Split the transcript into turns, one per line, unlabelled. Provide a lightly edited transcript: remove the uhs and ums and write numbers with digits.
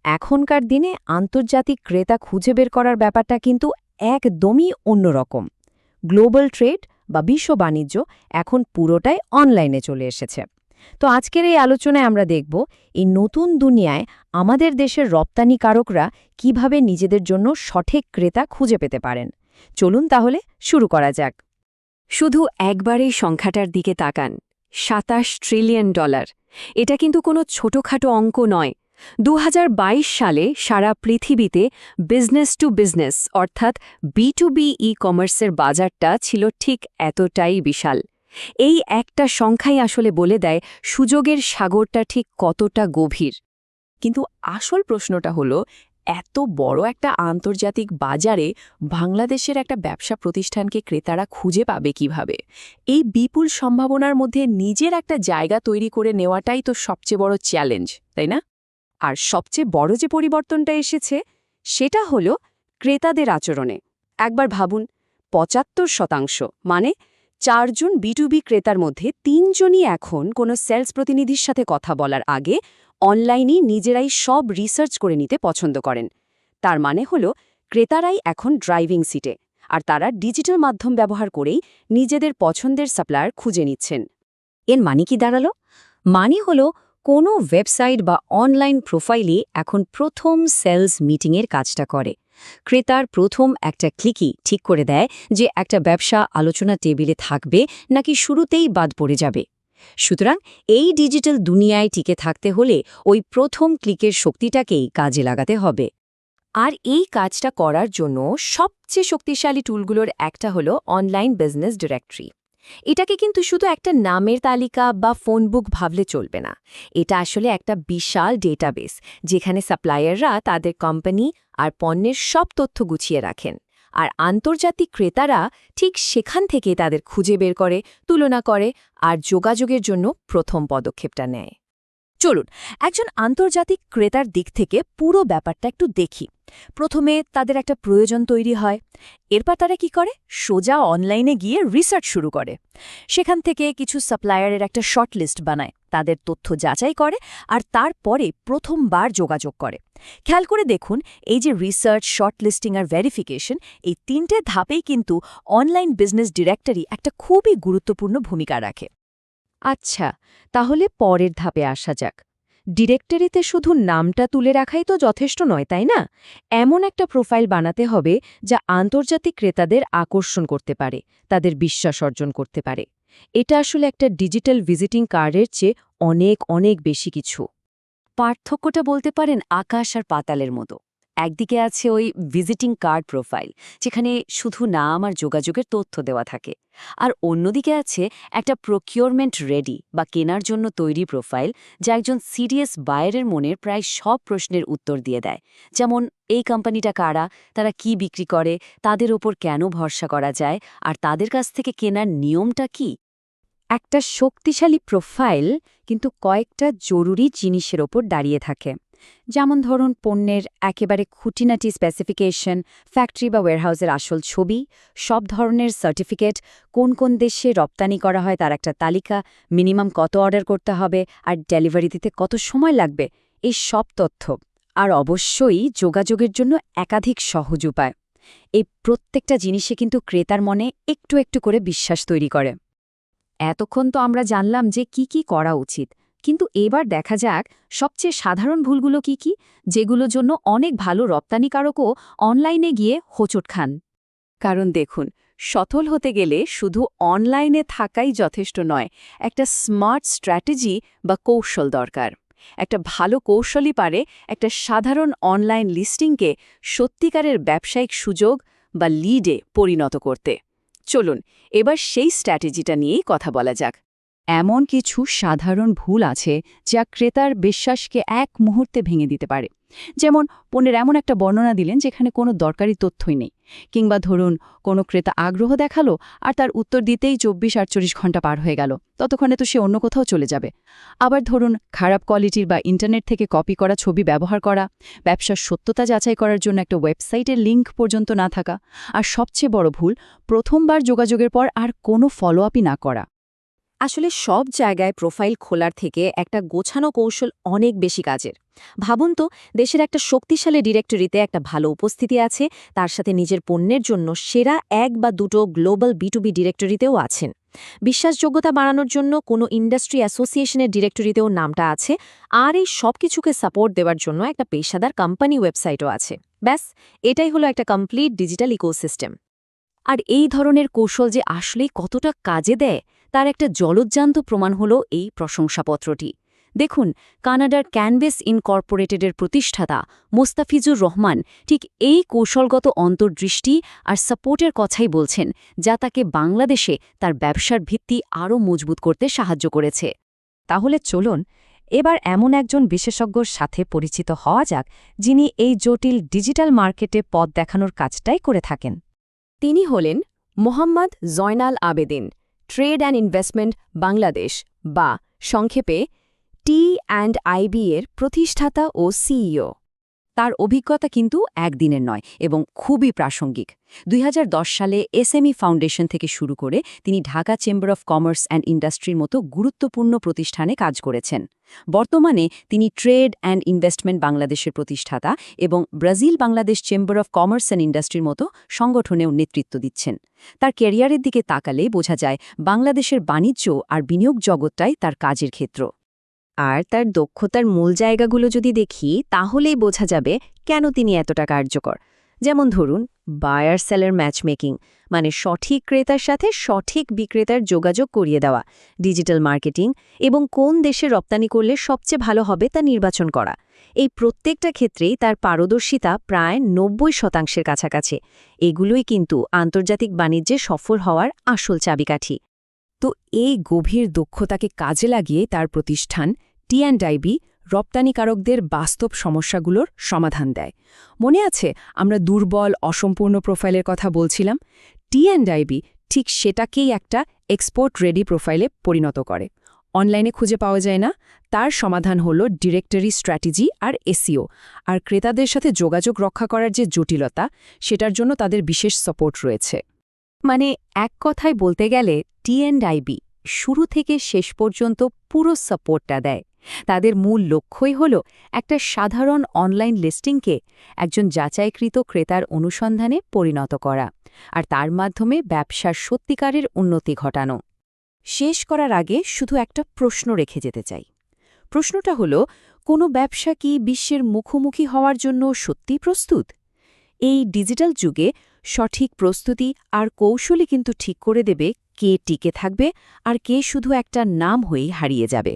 এখনকার দিনে আন্তর্জাতিক ক্রেতা খুঁজে বের করার ব্যাপারটা কিন্তু একদমই অন্যরকম। গ্লোবাল ট্রেড বা বিশ্ব বাণিজ্য এখন পুরোটাই অনলাইনে চলে এসেছে। তো আজকের এই আলোচনায় আমরা দেখব এই নতুন দুনিয়ায় আমাদের দেশের রপ্তানিকারকরা কিভাবে নিজেদের জন্য সঠিক ক্রেতা খুঁজে পেতে পারেন। চলুন তাহলে শুরু করা যাক।
শুধু একবারেই সংখ্যাটার দিকে তাকান, $২৭ ট্রিলিয়ন। এটা কিন্তু কোনো ছোটখাটো অঙ্ক নয়। ২০২২ সালে সারা পৃথিবীতে বিজনেস টু বিজনেস অর্থাৎ B2B ই-কমার্সের বাজারটা ছিল ঠিক এতটাই বিশাল। এই একটা সংখ্যাই আসলে বলে দেয় সুযোগের সাগরটা ঠিক কতটা গভীর।
কিন্তু আসল প্রশ্নটা হলো, এত বড় একটা আন্তর্জাতিক বাজারে বাংলাদেশের একটা ব্যবসা প্রতিষ্ঠানকে ক্রেতারা খুঁজে পাবে কিভাবে? এই বিপুল সম্ভাবনার মধ্যে নিজের একটা জায়গা তৈরি করে নেওয়াটাই তো সবচেয়ে বড় চ্যালেঞ্জ, তাই না?
আর সবচেয়ে বড় যে পরিবর্তনটা এসেছে সেটা হলো ক্রেতাদের আচরণে। একবার ভাবুন, ৭৫% মানে ৪ জন B2B ক্রেতার মধ্যে ৩ জনই এখন কোনো সেলস প্রতিনিধির সাথে কথা বলার আগে অনলাইনে নিজেরাই সব রিসার্চ করে নিতে পছন্দ করেন। তার মানে হলো ক্রেতারাই এখন ড্রাইভিং সিটে, আর তারা ডিজিটাল মাধ্যম ব্যবহার করেই নিজেদের পছন্দের সাপ্লায়ার খুঁজে নিচ্ছেন।
এর মানে কি দাঁড়ালো? মানে হলো কোনো ওয়েবসাইট বা অনলাইন প্রোফাইলই এখন প্রথম সেলস মিটিংয়ের কাজটা করে। ক্রেতার প্রথম একটা ক্লিকই ঠিক করে দেয় যে একটা ব্যবসা আলোচনা টেবিলে থাকবে নাকি শুরুতেই বাদ পড়ে যাবে। সুতরাং এই ডিজিটাল দুনিয়ায় টিকে থাকতে হলে ওই প্রথম ক্লিকের শক্তিটাকেই কাজে লাগাতে হবে।
আর এই কাজটা করার জন্য সবচেয়ে শক্তিশালী টুলগুলোর একটা হলো অনলাইন বিজনেস ডিরেক্টরি। এটাকে কিন্তু শুধু একটা নামের তালিকা বা ফোন বুক ভাবলে চলবে না। এটা আসলে একটা বিশাল ডেটাবেস, যেখানে সাপ্লায়াররা তাদের কোম্পানি আর পণ্যের সব তথ্য গুছিয়ে রাখেন। আর আন্তর্জাতিক ক্রেতারা ঠিক সেখান থেকে তাদের খুঁজে বের করে, তুলনা করে আর যোগাযোগের জন্য প্রথম পদক্ষেপটা নেয়। চলুন একজন আন্তর্জাতিক ক্রেতার দিক থেকে পুরো ব্যাপারটা একটু দেখি। প্রথমে তাদের একটা প্রয়োজন তৈরি হয়, এরপর তারা কি করে, সোজা অনলাইনে গিয়ে রিসার্চ শুরু করে। সেখান থেকে কিছু সাপ্লায়ারের একটা শর্ট লিস্ট বানায়, তাদের তথ্য যাচাই করে আর তারপরে প্রথমবার যোগাযোগ করে। খেয়াল করে দেখুন, এই যে রিসার্চ, শর্ট লিস্টিং আর ভেরিফিকেশন, এই ৩টে ধাপেই কিন্তু অনলাইন বিজনেস ডিরেক্টরি একটা খুবই গুরুত্বপূর্ণ ভূমিকা রাখে।
আচ্ছা, তাহলে পরের ধাপে আসা যাক। ডিরেক্টরিতে শুধু নামটা তুলে রাখাই তো যথেষ্ট নয়, তাই না? এমন একটা প্রোফাইল বানাতে হবে যা আন্তর্জাতিক ক্রেতাদের আকর্ষণ করতে পারে, তাদের বিশ্বাস অর্জন করতে পারে। এটা আসলে একটা ডিজিটাল ভিজিটিং কার্ডের চেয়ে অনেক অনেক বেশি কিছু।
পার্থক্যটা বলতে পারেন আকাশ আর পাতালের মতো। একদিকে আছে ওই ভিজিটিং কার্ড প্রোফাইল, যেখানে শুধু নাম আর যোগাযোগের তথ্য দেওয়া থাকে। আর অন্যদিকে আছে একটা প্রকিউরমেন্ট রেডি বা কেনার জন্য তৈরি প্রোফাইল, যা একজন সিরিয়াস বায়ারের মনের প্রায় সব প্রশ্নের উত্তর দিয়ে দেয়। যেমন, এই কোম্পানিটা কারা, তারা কি বিক্রি করে, তাদের ওপর কেন ভরসা করা যায়, আর তাদের কাছ থেকে কেনার নিয়মটা কি।
একটা শক্তিশালী প্রোফাইল কিন্তু কয়েকটা জরুরি জিনিসের ওপর দাঁড়িয়ে থাকে। যেমন ধরুন, পণ্যের একেবারে খুঁটিনাটি স্পেসিফিকেশন, ফ্যাক্টরি বা ওয়্যারহাউসের আসল ছবি, সব ধরনের সার্টিফিকেট, কোন কোন দেশে রপ্তানি করা হয় তার একটা তালিকা, মিনিমাম কত অর্ডার করতে হবে আর ডেলিভারি দিতে কত সময় লাগবে, এই সব তথ্য। আর অবশ্যই যোগাযোগের জন্য একাধিক সহজ উপায়। এই প্রত্যেকটা জিনিসে কিন্তু ক্রেতার মনে একটু একটু করে বিশ্বাস তৈরি করে। এতক্ষণ তো আমরা জানলাম যে কি কি করা উচিত, কিন্তু এবার দেখা যাক সবচেয়ে সাধারণ ভুলগুলো কি কি, যেগুলোর জন্য অনেক ভালো রপ্তানিকারকও অনলাইনে গিয়ে হোঁচট খান।
কারণ দেখুন, সফল হতে গেলে শুধু অনলাইনে থাকাই যথেষ্ট নয়, একটা স্মার্ট স্ট্র্যাটেজি বা কৌশল দরকার। একটা ভালো কৌশলই পারে একটা সাধারণ অনলাইন লিস্টিংকে সত্যিকারের ব্যবসায়িক সুযোগ বা লিডে পরিণত করতে। চলুন এবার সেই স্ট্র্যাটেজিটা নিয়েই কথা বলা যাক।
এমন কিছু সাধারণ ভুল আছে যা ক্রেতার বিশ্বাসকে এক মুহূর্তে ভেঙে দিতে পারে। যেমন, পণ্যের এমন একটা বর্ণনা দিলেন যেখানে কোনো দরকারি তথ্যই নেই, কিংবা ধরুন কোনো ক্রেতা আগ্রহ দেখালো আর তার উত্তর দিতেই ২৪-৪৮ ঘন্টা পার হয়ে গেল, ততক্ষণে তো সে অন্য কোথাও চলে যাবে। আবার ধরুন, খারাপ কোয়ালিটির বা ইন্টারনেট থেকে কপি করা ছবি ব্যবহার করা, ব্যবসার সত্যতা যাচাই করার জন্য একটা ওয়েবসাইটের লিঙ্ক পর্যন্ত না থাকা, আর সবচেয়ে বড় ভুল, প্রথমবার যোগাযোগের পর আর কোনো ফলো আপই না করা।
আসলে সব জায়গায় প্রোফাইল খোলার থেকে একটা গোছানো কৌশল অনেক বেশি কাজের। ভাবুন তো, দেশের একটা শক্তিশালী ডিরেক্টরিতে একটা ভালো উপস্থিতি আছে, তার সাথে নিজের পণ্যের জন্য সেরা 1 বা 2টো গ্লোবাল B2B ডিরেক্টরিতেও আছেন। বিশ্বাসযোগ্যতা বাড়ানোর জন্য কোনো ইন্ডাস্ট্রি অ্যাসোসিয়েশনের ডিরেক্টরিতেও নামটা আছে, আর এই সব কিছুকে সাপোর্ট দেওয়ার জন্য একটা পেশাদার কোম্পানি ওয়েবসাইটও আছে। ব্যাস, এটাই হলো একটা কমপ্লিট ডিজিটাল ইকোসিস্টেম।
আর এই ধরনের কৌশল যে আসলেই কতটা কাজে দেয় তার একটা জলজ্জান্ত প্রমাণ হল এই প্রশংসাপত্রটি। দেখুন, কানাডার ক্যানভেস ইনকর্পোরেটেডের প্রতিষ্ঠাতা মোস্তাফিজুর রহমান ঠিক এই কৌশলগত অন্তর্দৃষ্টি আর সাপোর্টের কথাই বলছেন, যা তাকে বাংলাদেশে তার ব্যবসার ভিত্তি আরও মজবুত করতে সাহায্য করেছে।
তাহলে চলুন এবার এমন একজন বিশেষজ্ঞর সাথে পরিচিত হওয়া যাক, যিনি এই জটিল ডিজিটাল মার্কেটে পথ দেখানোর কাজটাই করে থাকেন।
তিনি হলেন Mohammad Joynal Abedin, trade and investment Bangladesh বা সংক্ষেপে T&IB এর প্রতিষ্ঠাতা ও সিইও।
তার অভিজ্ঞতা কিন্তু একদিনের নয় এবং খুবই প্রাসঙ্গিক। 2010 সালে এসএমই ফাউন্ডেশন থেকে শুরু করে তিনি Dhaka chamber of commerce and ইন্ডাস্ট্রির মতো গুরুত্বপূর্ণ প্রতিষ্ঠানে কাজ করেছেন। বর্তমানে তিনি ট্রেড অ্যান্ড ইনভেস্টমেন্ট বাংলাদেশের প্রতিষ্ঠাতা এবং Brazil Bangladesh chamber of commerce and ইন্ডাস্ট্রির মতো সংগঠনেও নেতৃত্ব দিচ্ছেন। তার ক্যারিয়ারের দিকে তাকালে বোঝা যায় বাংলাদেশের বাণিজ্য আর বিনিয়োগ জগৎটাই তার কাজের ক্ষেত্র।
আর তার দক্ষতার মূল জায়গাগুলো যদি দেখি, তাহলেই বোঝা যাবে কেন তিনি এতটা কার্যকর। যেমন ধরুন, বায়ার সেলার ম্যাচমেকিং, মানে সঠিক ক্রেতার সাথে সঠিক বিক্রেতার যোগাযোগ করিয়ে দেওয়া, ডিজিটাল মার্কেটিং এবং কোন দেশে রপ্তানি করলে সবচেয়ে ভালো হবে তা নির্বাচন করা। এই প্রত্যেকটা ক্ষেত্রেই তার পারদর্শিতা প্রায় 90% কাছাকাছি। এগুলোই কিন্তু আন্তর্জাতিক বাণিজ্যে সফল হওয়ার আসল চাবিকাঠি।
তো এই গভীর দক্ষতাকে কাজে লাগিয়ে তার প্রতিষ্ঠান T&IB রপ্তানিকারকদের বাস্তব সমস্যাগুলোর সমাধান দেয়। মনে আছে আমরা দুর্বল অসম্পূর্ণ প্রোফাইলের কথা বলছিলাম? T&IB ঠিক সেটাকেই একটা এক্সপোর্ট রেডি প্রোফাইলে পরিণত করে। অনলাইনে খুঁজে পাওয়া যায় না, তার সমাধান হলো ডিরেক্টরি স্ট্র্যাটেজি আর এসইও। আর ক্রেতাদের সাথে যোগাযোগ রক্ষা করার যে জটিলতা, সেটার জন্য তাদের বিশেষ সাপোর্ট রয়েছে।
মানে এক কথায় বলতে গেলে T&IB শুরু থেকে শেষ পর্যন্ত পুরো সাপোর্টটা দেয়। তাদের মূল লক্ষ্যই হল একটা সাধারণ অনলাইন লিস্টিংকে একজন যাচাইকৃত ক্রেতার অনুসন্ধানে পরিণত করা, আর তার মাধ্যমে ব্যবসার সত্যিকারের উন্নতি ঘটানো। শেষ করার আগে শুধু একটা প্রশ্ন রেখে যেতে চাই। প্রশ্নটা হল, কোনো ব্যবসা কি বিশ্বের মুখোমুখি হওয়ার জন্য সত্যিই প্রস্তুত? এই ডিজিটাল যুগে সঠিক প্রস্তুতি আর কৌশলই কিন্তু ঠিক করে দেবে কে টিকে থাকবে আর কে শুধু একটা নাম হয়েই হারিয়ে যাবে।